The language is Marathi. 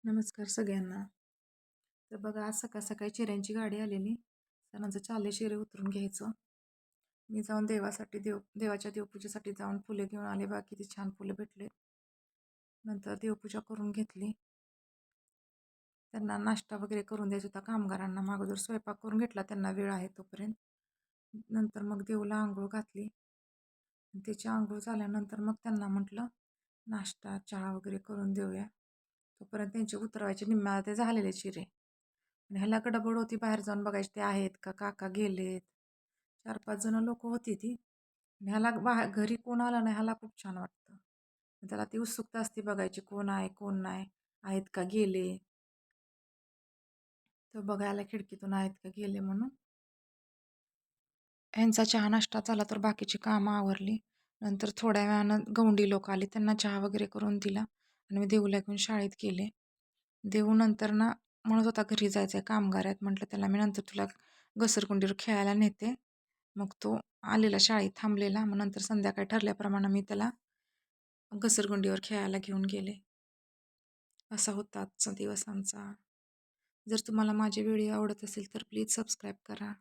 नमस्कार सगळ्यांना. तर बघा आज सकाळ-सकाळी चिऱ्यांची गाडी आलेली. सरांचं चाललंय चिरे उतरून घ्यायचं. मी जाऊन देवाच्या देवपूजेसाठी जाऊन फुले घेऊन आले. बघा किती छान फुलं भेटले. नंतर देवपूजा करून घेतली. त्यांना नाश्ता वगैरे करून द्यायचा होता कामगारांना. मग अगोदर स्वयंपाक करून घेतला त्यांना वेळ आहे तोपर्यंत. नंतर मग देवला अंघोळ घातली. त्याची अंघोळ झाल्यानंतर मग त्यांना म्हटलं नाश्ता, चहा वगैरे करून देऊया. तोपर्यंत त्यांचे उतरवायचे निम्म्याला ते झालेले चिरे. आणि ह्याला गडबड होती बाहेर जाऊन बघायचे ते आहेत का, काका गेलेत. 4-5 जण लोक होती ती. आणि ह्याला घरी कोण आलं नाही ह्याला खूप छान वाटतं. त्याला ती उत्सुकता असते बघायची कोण आहे, कोण नाही, आहेत का गेले. तर बघायला खिडकीतून आहेत का गेले म्हणून. ह्यांचा चहा नाश्ता झाला तर बाकीची कामं आवरली. नंतर थोड्या वेळानं गवंडी लोक आली त्यांना चहा वगैरे करून दिला आणि मी देऊला घेऊन शाळेत गेले. देऊ नंतर ना म्हणत होता घरी जायचं आहे, कामगार आहेत. म्हटलं त्याला मी नंतर तुला घसरगुंडीवर खेळायला नेते. मग तो आलेला शाळेत थांबलेला. मग नंतर संध्याकाळी ठरल्याप्रमाणे मी त्याला घसरगुंडीवर खेळायला घेऊन गेले. असा होता आजचा दिवस आमचा. जर तुम्हाला माझे व्हिडिओ आवडत असेल तर प्लीज सबस्क्राईब करा.